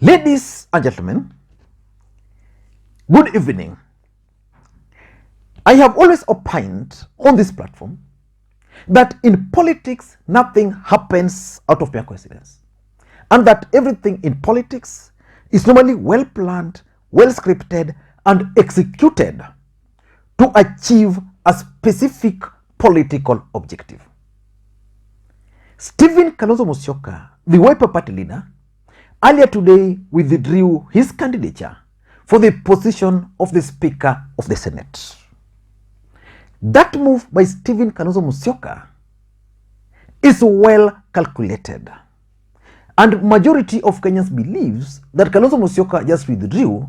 Ladies and gentlemen, good evening. I have always opined on this platform that in politics, nothing happens out of mere coincidence, and that everything in politics is normally well planned, well scripted, and executed to achieve a specific political objective. Stephen Kalonzo Musyoka, the Wiper Party leader, earlier today withdrew his candidature for the position of the Speaker of the Senate. That move by Stephen Kalonzo Musyoka is well calculated, and majority of Kenyans believes that Kalonzo Musyoka just withdrew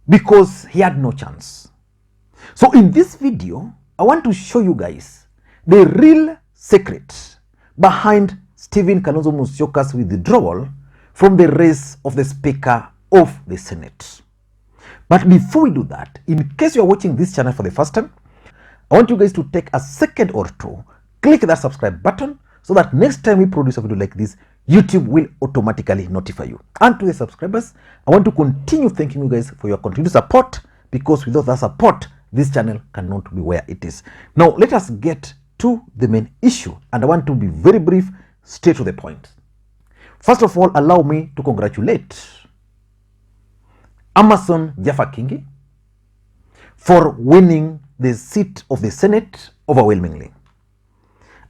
because he had no chance. So in this video, I want to show you guys the real secret behind Stephen Kalonzo Musyoka's withdrawal from the race of the Speaker of the Senate. But before we do that, in case you are watching this channel for the first time, I want you guys to take a second or two, click that subscribe button so that next time we produce a video like this, YouTube will automatically notify you. And to the subscribers, I want to continue thanking you guys for your continued support, because without that support, this channel cannot be where it is. Now, let us get to the main issue, and I want to be very brief, straight to the point. First of all, allow me to congratulate Amason Kingi for winning the seat of the Senate overwhelmingly.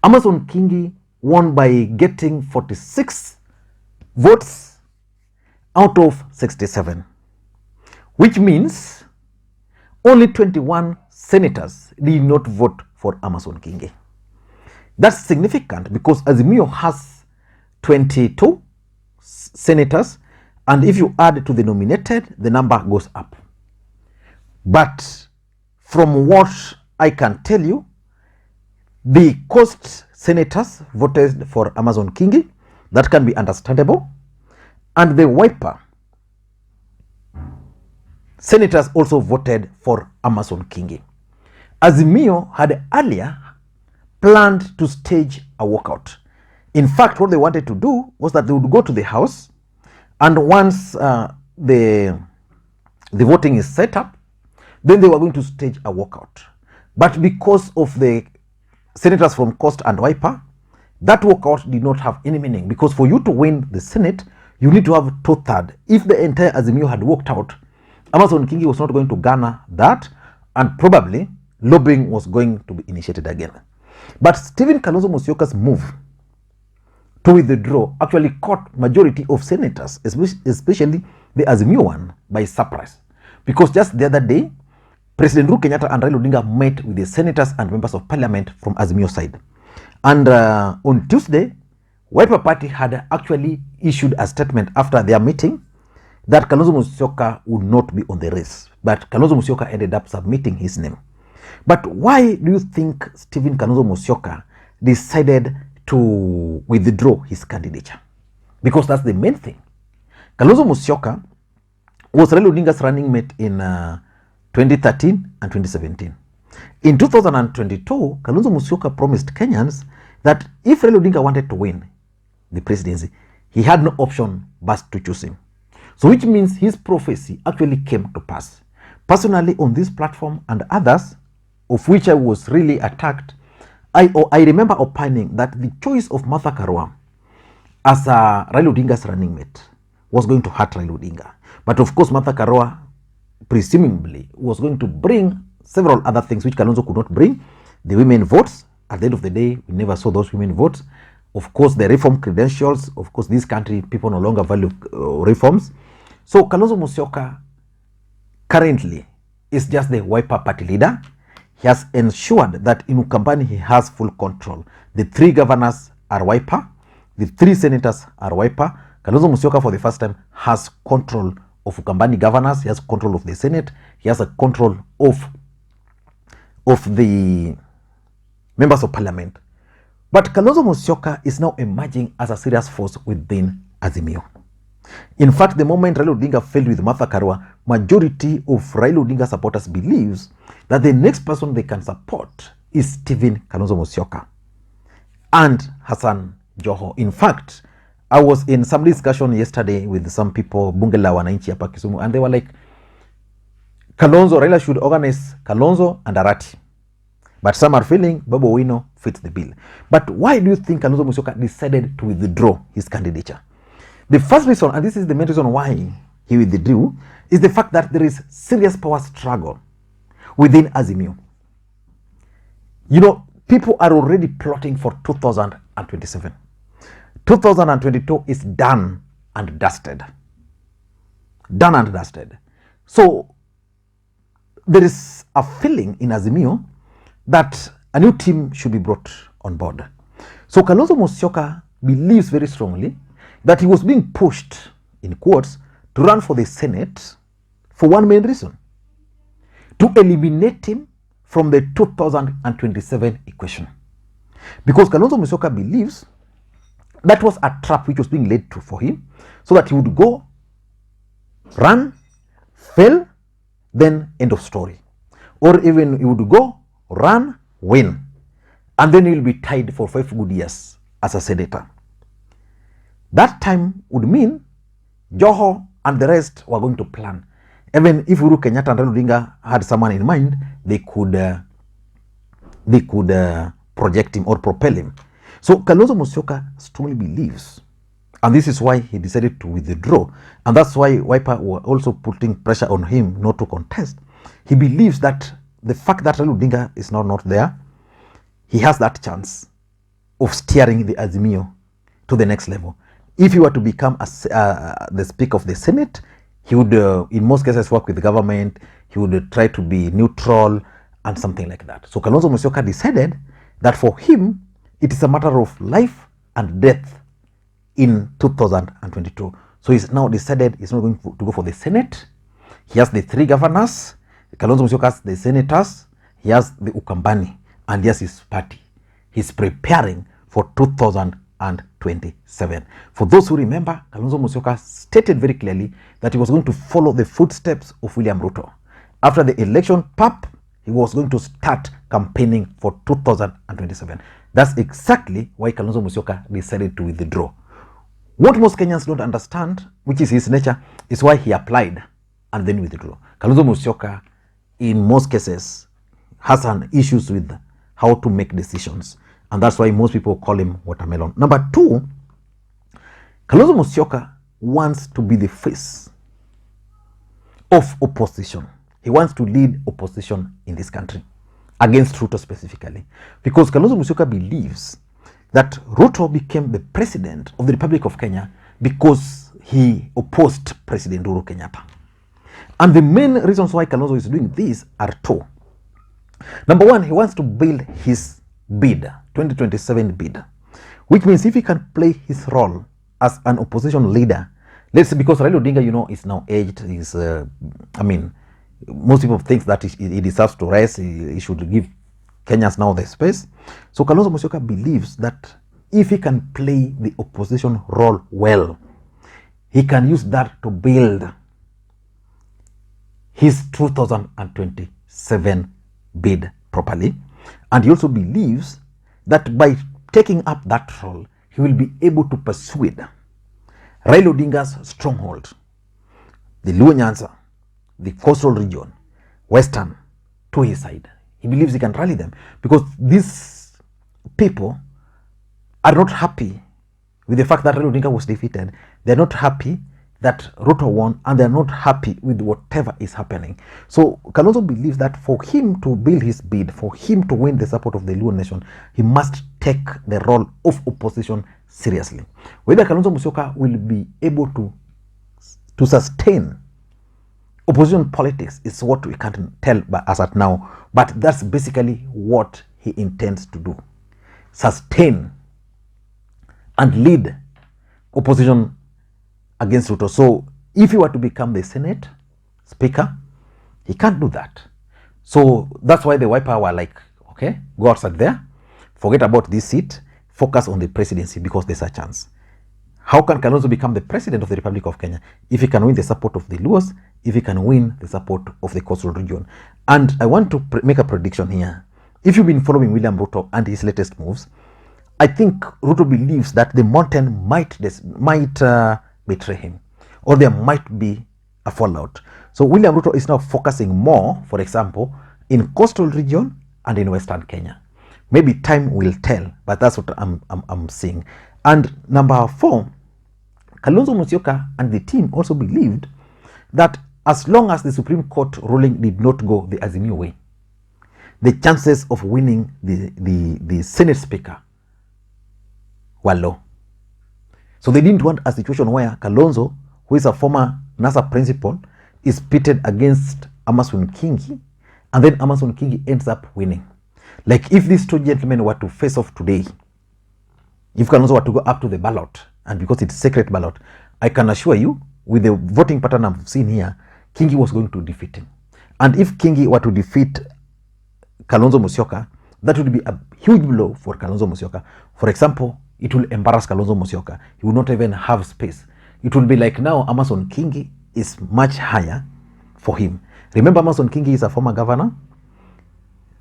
Amason Kingi won by getting 46 votes out of 67, which means only 21 senators did not vote for Amason Kingi. That's significant because Azimio has 22 senators, and if you add to the nominated, the number goes up. But from what I can tell you, the coast senators voted for Amason Kingi. That can be understandable. And the Wiper senators also voted for Amason Kingi. Azimio had earlier planned to stage a walkout. In fact, what they wanted to do was that they would go to the House, and once the voting is set up, then they were going to stage a walkout. But because of the senators from Coast and Wiper, that walkout did not have any meaning, because for you to win the Senate, you need to have 2/3. If the entire Azimio had walked out, Amason Kingi was not going to garner that, and probably lobbying was going to be initiated again. But Stephen Kalonzo Musyoka's move to withdraw actually caught majority of senators, especially the Azimio one, by surprise. Because just the other day, President Uhuru Kenyatta and Raila Odinga met with the senators and members of parliament from Azimio side. And on Tuesday, Wiper Party had actually issued a statement after their meeting that Kalonzo Musyoka would not be on the race. But Kalonzo Musyoka ended up submitting his name. But why do you think Stephen Kalonzo Musyoka decided to withdraw his candidature? Because that's the main thing. Kalonzo Musyoka was Raila Odinga's running mate in 2013 and 2017. In 2022, Kalonzo Musyoka promised Kenyans that if Raila Odinga wanted to win the presidency, he had no option but to choose him. So which means his prophecy actually came to pass. Personally, on this platform and others, of which I was really attacked, I remember opining that the choice of Martha Karua as Raila Odinga's running mate was going to hurt Raila Odinga. But of course, Martha Karua presumably was going to bring several other things which Kalonzo could not bring. The women votes. At the end of the day, we never saw those women votes. Of course, the reform credentials. Of course, this country, people no longer value reforms. So Kalonzo Musyoka currently is just the Wiper Party leader. He has ensured that in Ukambani he has full control. The 3 governors are Wiper. The 3 senators are Wiper. Kalonzo Musyoka for the first time has control of Ukambani governors. He has control of the Senate. He has a control of the members of parliament. But Kalonzo Musyoka is now emerging as a serious force within Azimio. In fact, the moment Raila Odinga failed with Martha Karua, majority of Raila Odinga supporters believes that the next person they can support is Stephen Kalonzo Musyoka and Hassan Joho. In fact, I was in some discussion yesterday with some people, bunge la wananchi hapa Kisumu, and they were like, Kalonzo, Raila should organize Kalonzo and Arati. But some are feeling Babu Owino fits the bill. But why do you think Kalonzo Musyoka decided to withdraw his candidature? The first reason, and this is the main reason why he withdrew, is the fact that there is serious power struggle within Azimio. You know, people are already plotting for 2027. 2022 is done and dusted. Done and dusted. So there is a feeling in Azimio that a new team should be brought on board. So Kalonzo Musyoka believes very strongly that he was being pushed, in quotes, to run for the Senate for one main reason: to eliminate him from the 2027 equation. Because Kalonzo Musyoka believes that was a trap which was being laid for him, so that he would go, run, fail, then end of story. Or even he would go, run, win, and then he will be tied for 5 good years as a senator. That time would mean Joho and the rest were going to plan. Even if Uhuru Kenyatta and Raila Odinga had someone in mind, they could project him or propel him. So Kalonzo Musyoka strongly believes, and this is why he decided to withdraw, and that's why Wiper were also putting pressure on him not to contest. He believes that the fact that Raila Odinga is now not there, he has that chance of steering the Azimio to the next level. If he were to become the Speaker of the Senate, he would, in most cases, work with the government. He would try to be neutral and something like that. So Kalonzo Musyoka decided that for him, it is a matter of life and death in 2022. So he's now decided he's not going to go for the Senate. He has the 3 governors. Kalonzo Musyoka has the senators. He has the Ukambani, and he has his party. He's preparing for 2027. For those who remember, Kalonzo Musyoka stated very clearly that he was going to follow the footsteps of William Ruto. After the election, he was going to start campaigning for 2027. That's exactly why Kalonzo Musyoka decided to withdraw. What most Kenyans don't understand, which is his nature, is why he applied and then withdrew. Kalonzo Musyoka, in most cases, has an issues with how to make decisions, and that's why most people call him watermelon. Number 2, Kalonzo Musyoka wants to be the face of opposition. He wants to lead opposition in this country against Ruto specifically, because Kalonzo Musyoka believes that Ruto became the president of the Republic of Kenya because he opposed President Uhuru Kenyatta. And the main reasons why Kalonzo is doing this are 2. Number 1, he wants to build his bid, 2027 bid, which means if he can play his role as an opposition leader, let's say, because Raila Odinga, you know, is now aged, most people think that he deserves to rest, he should give Kenyans now the space. So Kalonzo Musyoka believes that if he can play the opposition role well, he can use that to build his 2027 bid properly. And he also believes that by taking up that role, he will be able to persuade Raila Odinga's stronghold, the Luo Nyanza, the coastal region, Western, to his side. He believes he can rally them because these people are not happy with the fact that Raila Odinga was defeated. They're not happy that Ruto won, and they're not happy with whatever is happening. So Kalonzo believes that for him to build his bid, for him to win the support of the Luo nation, he must take the role of opposition seriously. Whether Kalonzo Musyoka will be able to sustain opposition politics is what we can't tell as at now, but that's basically what he intends to do: sustain and lead opposition against Ruto. So if he were to become the Senate Speaker, he can't do that. So that's why the Wiper were like, okay, go outside there, forget about this seat, focus on the presidency because there's a chance. How can Kalonzo become the president of the Republic of Kenya? If he can win the support of the Luos, if he can win the support of the coastal region. And I want to make a prediction here. If you've been following William Ruto and his latest moves, I think Ruto believes that the mountain might betray him, or there might be a fallout. So William Ruto is now focusing more, for example, in coastal region and in Western Kenya. Maybe time will tell, but that's what I'm seeing. And number 4, Kalonzo Musyoka and the team also believed that as long as the Supreme Court ruling did not go the Azimio way, the chances of winning the Senate Speaker were low. So they didn't want a situation where Kalonzo, who is a former NASA principal, is pitted against Amason Kingi, and then Amason Kingi ends up winning. Like if these two gentlemen were to face off today, if Kalonzo were to go up to the ballot, and because it's secret ballot, I can assure you, with the voting pattern I've seen here, Kingi was going to defeat him. And if Kingi were to defeat Kalonzo Musyoka, that would be a huge blow for Kalonzo Musyoka. For example, it will embarrass Kalonzo Musyoka. He will not even have space. It will be like now Amason Kingi is much higher for him. Remember, Amason Kingi is a former governor.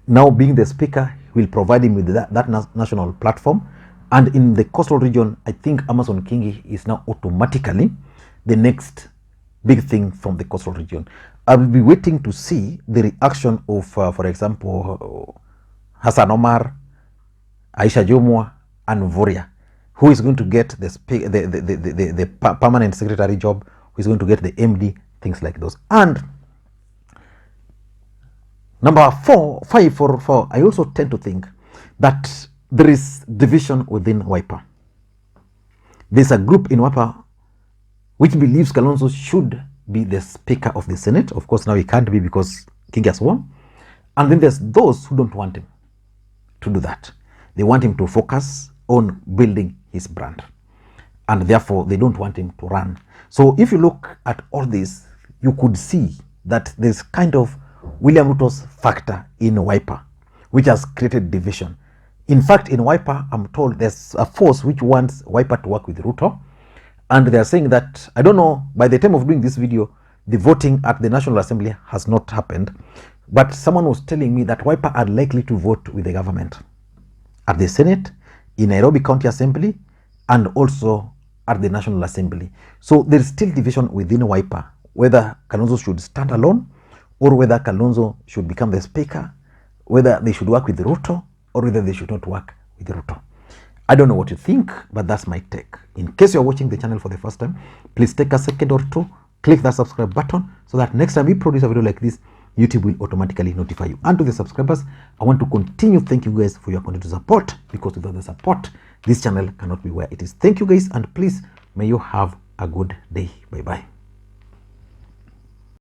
Now being the speaker, he will provide him with that national platform. And in the coastal region, I think Amason Kingi is now automatically the next big thing from the coastal region. I will be waiting to see the reaction of, for example, Hassan Omar, Aisha Jumwa, and Voria, who is going to get the permanent secretary job, who is going to get the MD, things like those. And number 5, I also tend to think that there is division within Wiper. There's a group in Wiper which believes Kalonzo should be the Speaker of the Senate. Of course, now he can't be because Kingi has won. And then there's those who don't want him to do that. They want him to focus on building his brand, and therefore they don't want him to run. So if you look at all this, you could see that there's kind of William Ruto's factor in Wiper, which has created division. In fact, in Wiper, I'm told there's a force which wants Wiper to work with Ruto, and they're saying that, I don't know, by the time of doing this video, the voting at the National Assembly has not happened, but someone was telling me that Wiper are likely to vote with the government at the Senate, in Nairobi County Assembly, and also at the National Assembly. So there is still division within Wiper, whether Kalonzo should stand alone, or whether Kalonzo should become the Speaker, whether they should work with Ruto, or whether they should not work with Ruto. I don't know what you think, but that's my take. In case you're watching the channel for the first time, please take a second or two, click that subscribe button, so that next time we produce a video like this, YouTube will automatically notify you. And to the subscribers, I want to continue thank you guys for your continued support, because without the support, this channel cannot be where it is. Thank you guys, and please, may you have a good day. Bye-bye.